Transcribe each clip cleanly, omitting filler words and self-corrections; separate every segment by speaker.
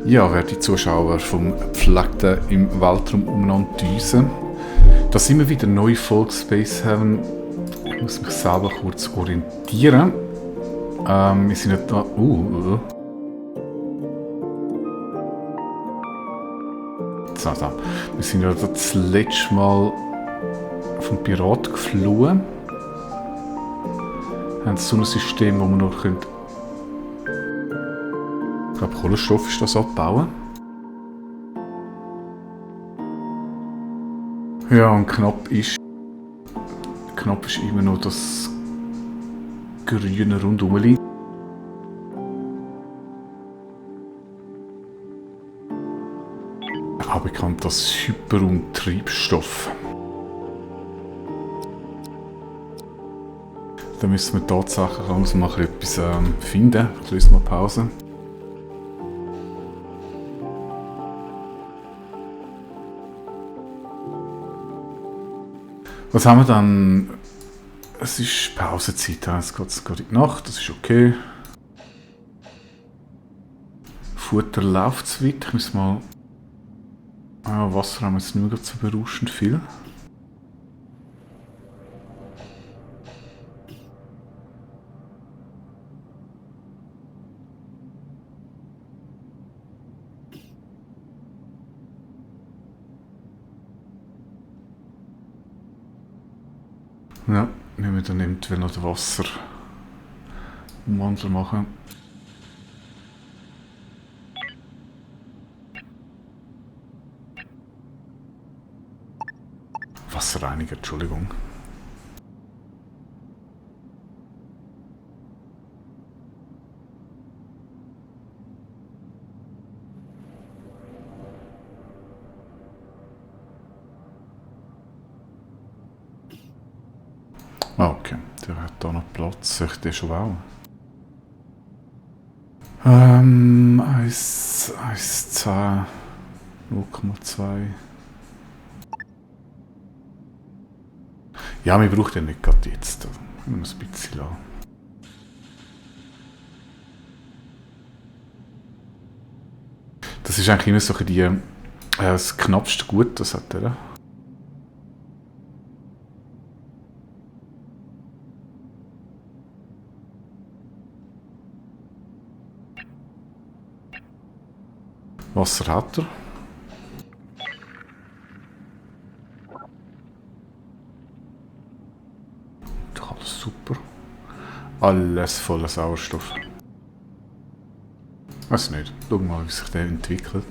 Speaker 1: Ja, werte Zuschauer vom Pflegten im Weltraum umeinander düsen. Da sind wir wieder, neue Folge Space Heaven. Ich muss mich selber kurz orientieren. Wir sind ja da... So. Wir sind ja das letzte Mal vom Pirat geflohen. Wir haben so ein System, wo wir noch können... Ich glaube, Kohlenstoff ist das abbauen. Ja, und knapp ist immer noch das grüne Rundumli. Auch bekannt als Hyperraumtreibstoff. Da müssen wir tatsächlich langsam mal etwas finden. Ich löse mal Pause. Was haben wir dann? Es ist Pausezeit, jetzt geht es gerade in die Nacht, das ist okay. Futter läuft es weit, ich muss mal... Wasser haben wir jetzt nicht mehr so berauschend viel. Ja, wenn wir dann eventuell noch den Wasserumwandler machen. Wasserreiniger, Entschuldigung. Okay, der hat da noch Platz. Ich den schon auch. 1, 10, 0,2. Ja, wir brauchen den nicht gerade jetzt. Nur ein bisschen lassen. Das ist eigentlich immer so das knappste Gut, das hat er. Wasser hat er. Alles super. Alles voller Sauerstoff. Weiß nicht. Schau mal, wie sich der entwickelt.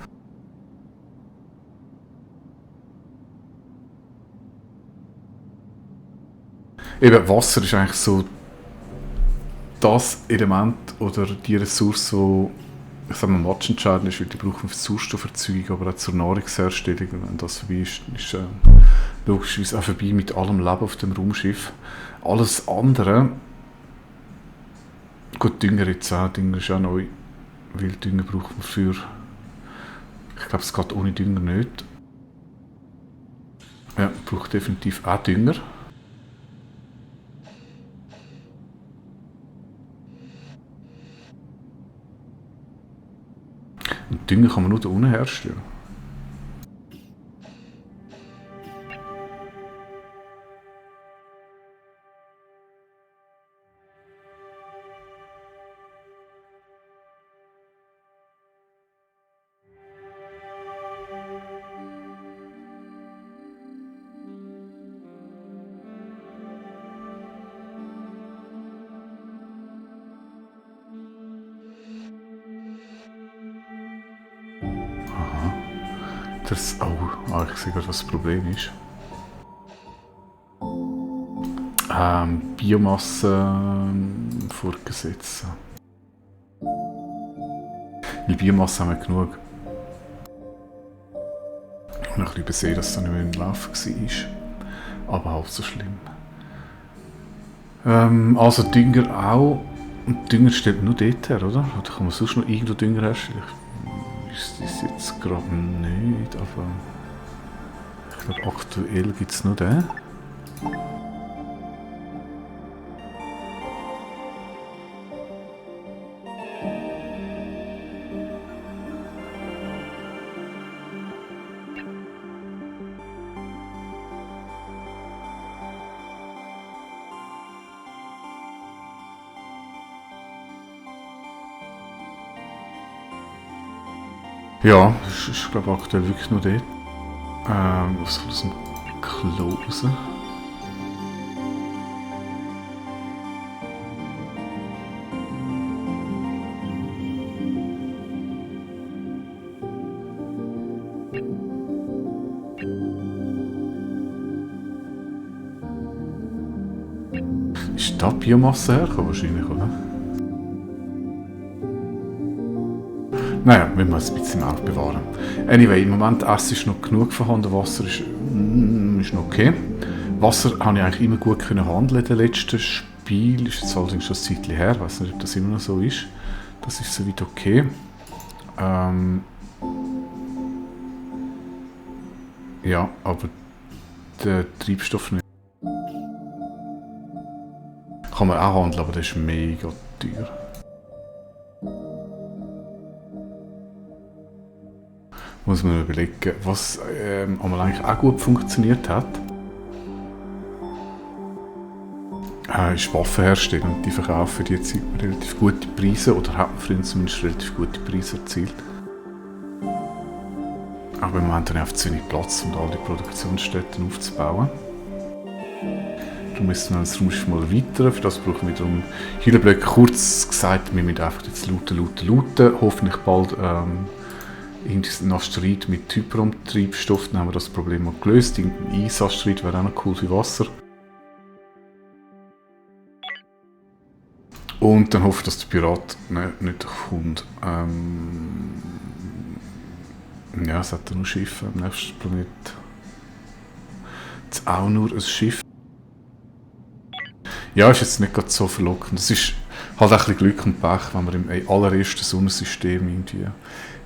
Speaker 1: Eben, Wasser ist eigentlich so das Element oder die Ressource, die ich sage mal, matchentscheidend ist, weil die brauchen wir für die Sauerstofferzeugung, aber auch zur Nahrungserstellung. Und wenn das vorbei ist, ist logischerweise auch vorbei mit allem Leben auf dem Raumschiff. Alles andere, gut, Dünger jetzt auch, Dünger ist auch neu, weil Dünger braucht man für, ich glaube, es geht ohne Dünger nicht. Ja, man braucht definitiv auch Dünger. Und Dünger kann man nur da unten herstellen. Das, ich sehe gerade, was das Problem ist. Biomasse vorgesetzt. Weil Biomasse haben wir genug. Ich habe ein bisschen übersehen, dass es nicht mehr im Laufen war. Aber halb so schlimm. Also Dünger auch. Und Dünger steht nur dort her, oder? Oder kann man sonst noch irgendwo Dünger herstellen? Ich wüsste es jetzt gerade nicht, aber ich glaube aktuell gibt es nur den. Ja, das ist glaube ich aktuell wirklich nur dort. Was soll das ein Klo raus? Ist da Biomasse hergekommen wahrscheinlich, oder? Naja, müssen wir es ein bisschen im Auge bewahren. Anyway, im Moment Essen ist noch genug vorhanden, Wasser ist noch okay. Wasser habe ich eigentlich immer gut können handeln in den letzten Spiel. Ist jetzt allerdings schon ein Zeitchen her, ich weiß nicht, ob das immer noch so ist. Das ist soweit okay. Ja, aber der Treibstoff nicht. Kann man auch handeln, aber das ist mega teuer. Muss man überlegen, was einmal eigentlich auch gut funktioniert hat. Ist Waffenherstellung. Die verkaufen die Zeit relativ gute Preise oder hat man früher zumindest relativ gute Preise erzielt. Aber im Moment habe ich einfach zu wenig Platz, um alle Produktionsstätten aufzubauen. Darum müssen wir das Raumschiff mal erweitern. Für das brauchen wir wiederum Heilblöcke. Kurz gesagt, wir müssen einfach jetzt looten. Hoffentlich bald ein Asteroid mit Hyperon-Treibstoff. Dann haben wir das Problem mal gelöst. Ein Eisasteroid wäre auch noch cool für Wasser. Und dann hoffe ich, dass der Pirat nicht kommt. Ja, es hat ja nur Schiffe am nächsten Planet. Jetzt auch nur ein Schiff. Ja, ist jetzt nicht gerade so verlockend. Es ist halt auch ein bisschen Glück und Pech, wenn wir im allerersten Sonnensystem irgendwie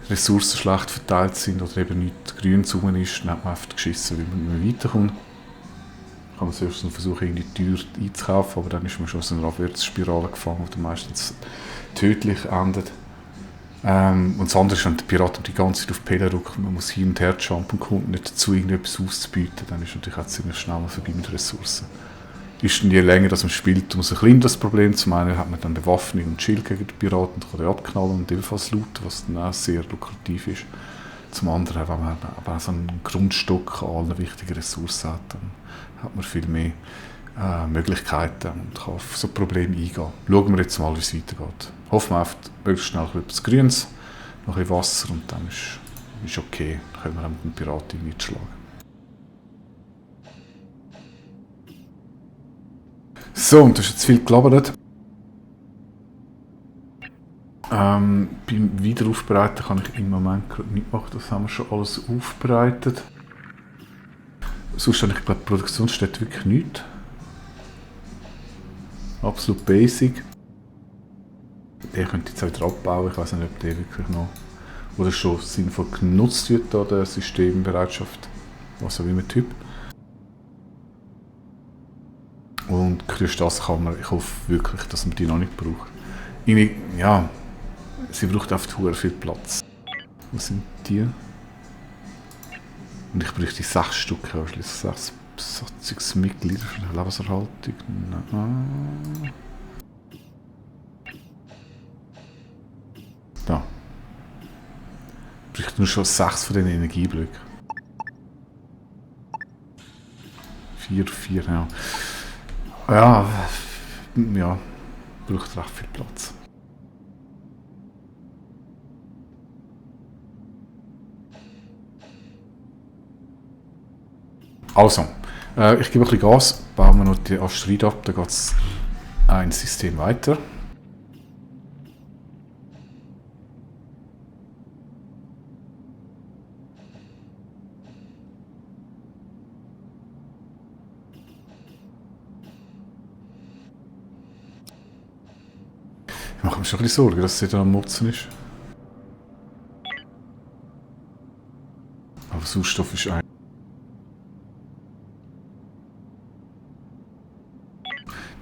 Speaker 1: Ressourcen schlecht verteilt sind oder eben nichts Grünes rum ist, dann hat man einfach geschissen, wie man weiterkommt. Kann man zuerst versuchen, irgendwie teuer einzukaufen, aber dann ist man schon so in einer Abwärtsspirale gefangen, die meistens tödlich endet. Und das andere ist, wenn der Pirat die ganze Zeit auf die Pedale rückt, man muss hin und her jumpen und kommt nicht dazu, irgendetwas auszubieten, dann ist natürlich auch ziemlich schnell mal vorbei mit Ressourcen. Ist dann je länger dass man spielt, umso kleiner das Problem. Zum einen hat man dann Bewaffnung und Schild gegen die Piraten und kann die abknallen und ebenfalls looten, was dann auch sehr lukrativ ist. Zum anderen, wenn man aber auch so einen Grundstock an allen wichtigen Ressourcen hat, dann hat man viel mehr Möglichkeiten und kann auf so Probleme eingehen. Schauen wir jetzt mal, wie es weitergeht. Hoffen wir auf möglichst schnell etwas Grünes, noch ein bisschen Wasser und dann ist okay. Dann können wir auch mit dem Piraten mitschlagen. So, und das ist jetzt viel gelabert. Beim Wiederaufbereiten kann ich im Moment gerade nicht machen, das haben wir schon alles aufbereitet. Sonst habe ich glaube, die Produktionsstätte wirklich nichts. Absolut basic. Den könnte ich jetzt wieder abbauen, ich weiß nicht, ob der wirklich noch oder schon sinnvoll genutzt wird, da der Systembereitschaft, was auch immer Typ. Und Krystasse kann man, ich hoffe wirklich, dass man die noch nicht braucht. Ja, sie braucht einfach viel Platz. Was sind die? Und ich bräuchte 6 Stück, also 6 Besatzungsmitglieder für eine Lebenserhaltung. Nein. Da. Ich bräuchte nur schon 6 von diesen Energieblöcken. 4, ja. Ja, braucht recht viel Platz. Also, ich gebe ein bisschen Gas, bauen wir noch den Asteroid ab, dann geht es ein System weiter. Ich mache mir schon ein bisschen Sorgen, dass sie da am Motzen ist. Aber Sauerstoff ist ein.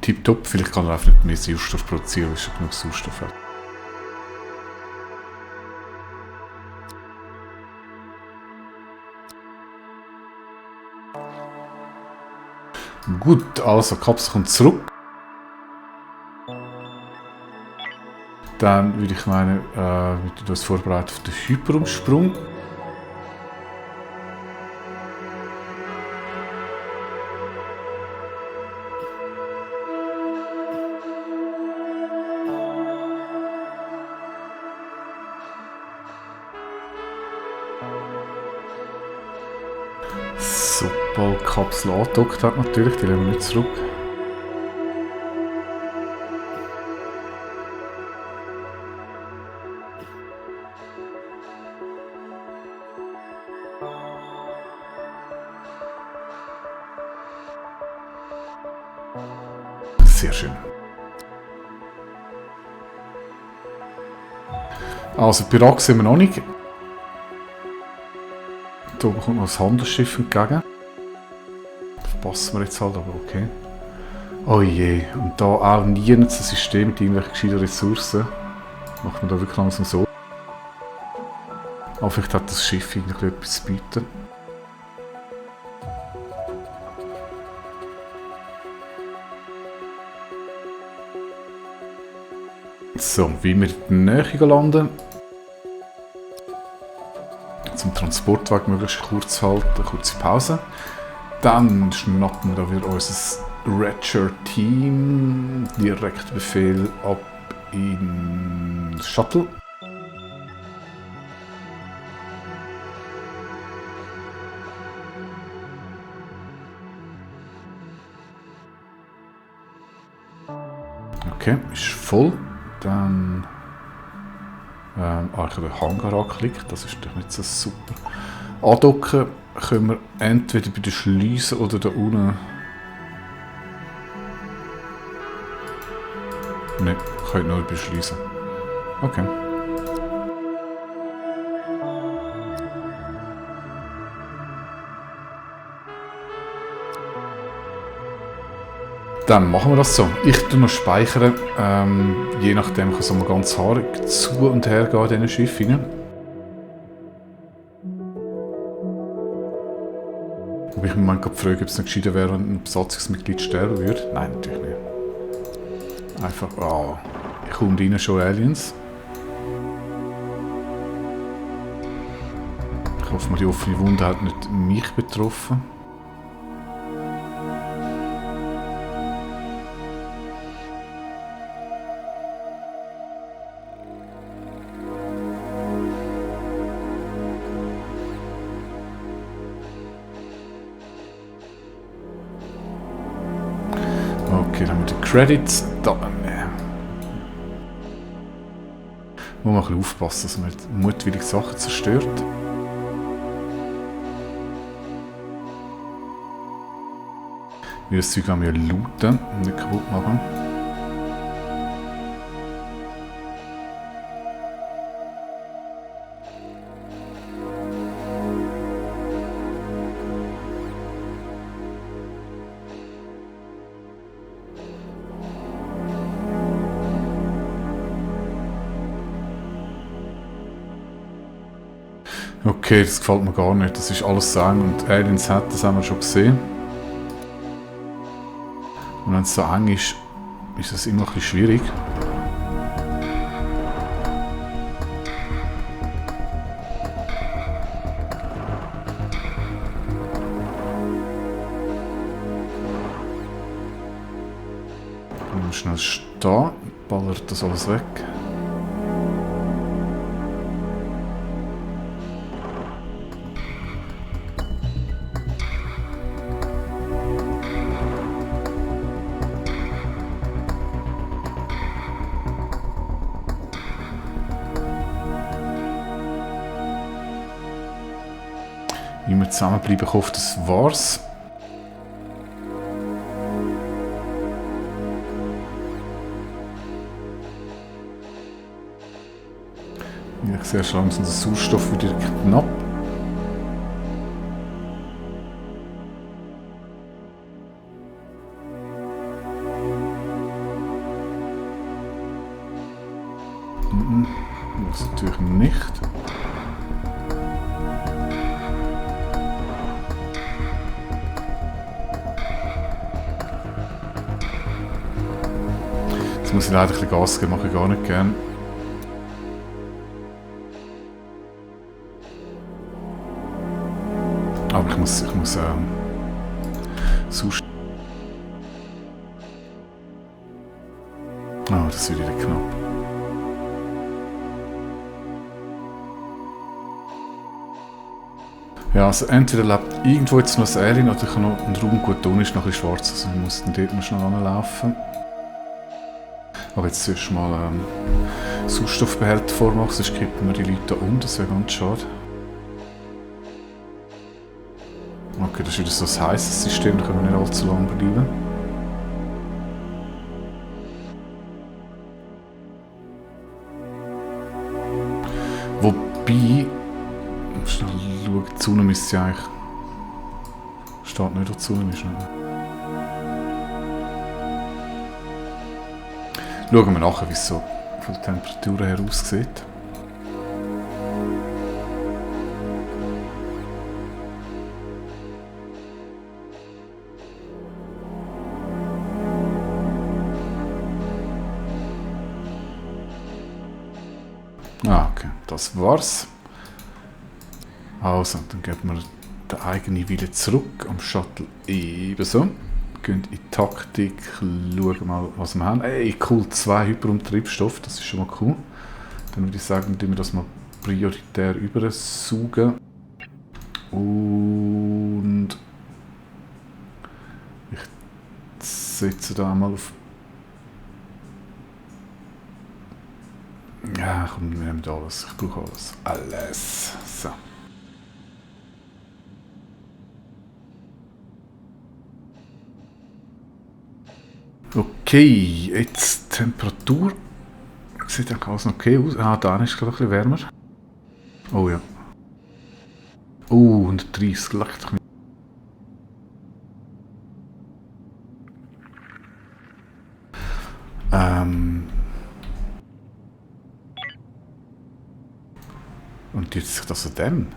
Speaker 1: Tipptopp, vielleicht kann er einfach nicht mehr Sauerstoff produzieren, weil er schon genug Sauerstoff hat. Gut, also Kapsel kommt zurück. Dann würde ich meinen, wir tun uns vorbereiten auf den Hyperumsprung. Sobald die Kapsel angedockt hat natürlich, die legen wir nicht zurück. Sehr schön. Also Pirak sind wir noch nicht. Da kommt noch das Handelsschiff entgegen. Verpassen wir jetzt halt, aber okay. Oh je, und da auch nie ein System mit irgendwelchen gescheiten Ressourcen. Macht man da wirklich langsam so. Aber vielleicht hat das Schiff irgendwie etwas zu bieten. So, wie wir in der Nähe landen. Zum Transportweg möglichst kurz halten, eine kurze Pause. Dann schnappen wir wieder unser Ratchet-Team. Direkt Befehl ab in das Shuttle. Okay, ist voll. Dann ich habe den Hangar angeklickt, das ist natürlich nicht so super. Andocken können wir entweder bei den Schleusen oder da unten. Ne, können nur beschließen. Okay. Dann machen wir das so. Ich tue noch speichern. Je nachdem kann es mal ganz haarig zu und her gehen in diesen Schiffen. Ob ich mir gerade frage, ob es nicht gescheiter wäre, wenn ein Besatzungsmitglied sterben würde. Nein, natürlich nicht. Einfach, kommt rein schon Aliens. Ich hoffe, die offene Wunde hat nicht mich betroffen. Okay, dann haben wir die Credits. Da, muss man ein bisschen aufpassen, dass man nicht mutwillig Sachen zerstört. Wir das Zeug wollen wir looten und nicht kaputt machen. Okay, das gefällt mir gar nicht. Das ist alles Sang und Aliens hat, das haben wir schon gesehen. Und wenn es so eng ist, ist es immer ein bisschen schwierig. Und schnell stehen, ballert das alles weg. Immer zusammenbleiben, ich hoffe, das war's. Ich sehe schon langsam, der Sauerstoff wieder knapp. Das natürlich nicht. Jetzt muss ich leider ein bisschen Gas geben, mache ich gar nicht gern. ich muss sonst... Ah, das wird wieder knapp. Ja, also entweder lebt irgendwo jetzt noch ein Alien oder ich habe noch einen Raum, gut, da ist noch ein bisschen schwarz, also ich muss dann dort noch schnell anlaufen. Aber jetzt zuerst mal Sauerstoffbehälter vormachen, sonst kippen wir die Leute da um, das wäre ganz schade. Okay, das ist wieder so ein heißes System, da können wir nicht allzu lange bleiben. Wobei, schnell schauen, die Sonne müsste ja eigentlich... Steht nicht, die Sonne ist nicht. Schauen wir nachher, wie es so von der Temperatur her aussieht. Ah, okay, das war's. Also, dann geben wir den eigenen Wille zurück am Shuttle ebenso. Gehen in die Taktik, schauen mal, was wir haben. Ey, cool, 2 Hyperumtriebstoffe, das ist schon mal cool. Dann würde ich sagen, tun wir das mal prioritär übersaugen. Und ich setze da einmal auf... Ja, komm, wir nehmen alles. Ich brauche alles. Alles. So. Okay, jetzt Temperatur. Sieht eigentlich alles noch okay aus. Ah, da ist es gerade ein bisschen wärmer. Oh ja. Oh, 130, leicht. Und jetzt sich das so dann?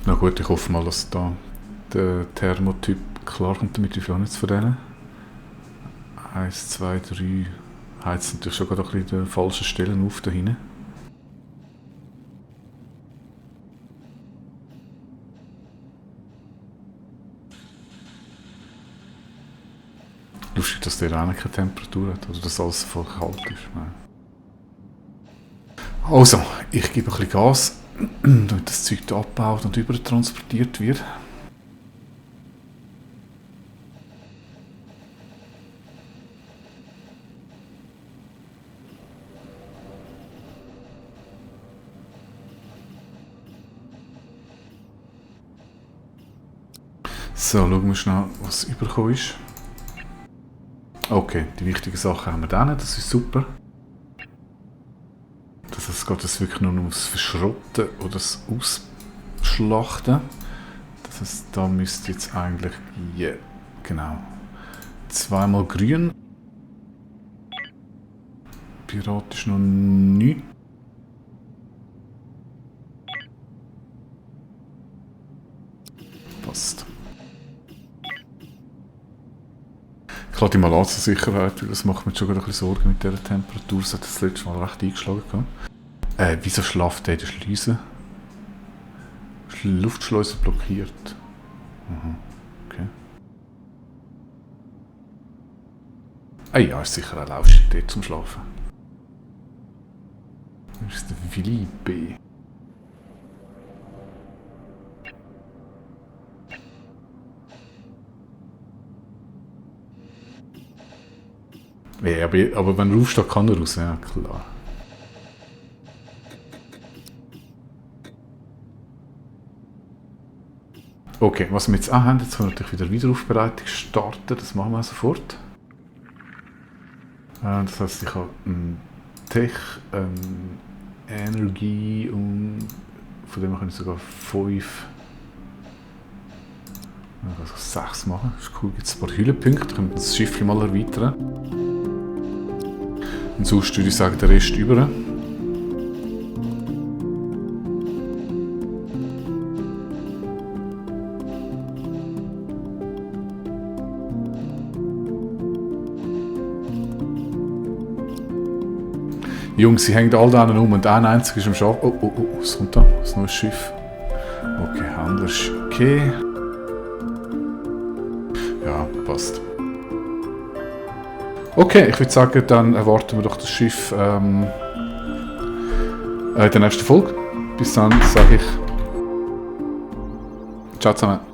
Speaker 1: Na gut, ich hoffe mal, dass da der Thermotyp klar kommt damit, wie viel jetzt von denen. 1, 2, 3. Heizt natürlich schon gerade ein bisschen an den falschen Stellen auf da hinten. Lustig, dass der auch keine Temperatur hat, oder dass alles voll kalt ist. Nein. Also, ich gebe ein bisschen Gas, damit das Zeug hier abgebaut und übertransportiert wird. So, schauen wir schnell, was übergekommen ist. Okay, die wichtigen Sachen haben wir dann, das ist super. Das geht jetzt wirklich nur ums Verschrotten oder das Ausschlachten. Das heißt, da müsste jetzt eigentlich, yeah, genau, 2-mal grün. Pirat ist noch nichts. Passt. Ich lade die mal an zur Sicherheit, weil das macht mir schon ein bisschen Sorgen mit dieser Temperatur. Das hat das letzte Mal recht eingeschlagen gehabt. Wieso schlaft der in der Schleuse? Luftschleuse blockiert. Mhm. Okay. Ah ja, ist sicher ein Lausch dort zum Schlafen. Das ist der Willi B. Ja, aber wenn er aufsteht, kann er raus, ja klar. Okay, was wir jetzt auch haben, jetzt können wir natürlich wieder Wiederaufbereitung starten, das machen wir sofort. Das heisst, ich habe Tech, Energie und von dem kann ich sogar 5, also 6 machen. Das ist cool, gibt es ein paar Hüllenpunkte, können wir das Schiff mal erweitern. Und sonst würde ich sagen, der Rest über. Jungs, sie hängen all da um und ein einziger ist am Schaffen. Oh, oh, oh, was kommt da? Das ist noch ein Schiff. Okay, Händler ist okay. Ja, passt. Okay, ich würde sagen, dann erwarten wir doch das Schiff in der nächsten Folge. Bis dann sage ich ciao zusammen.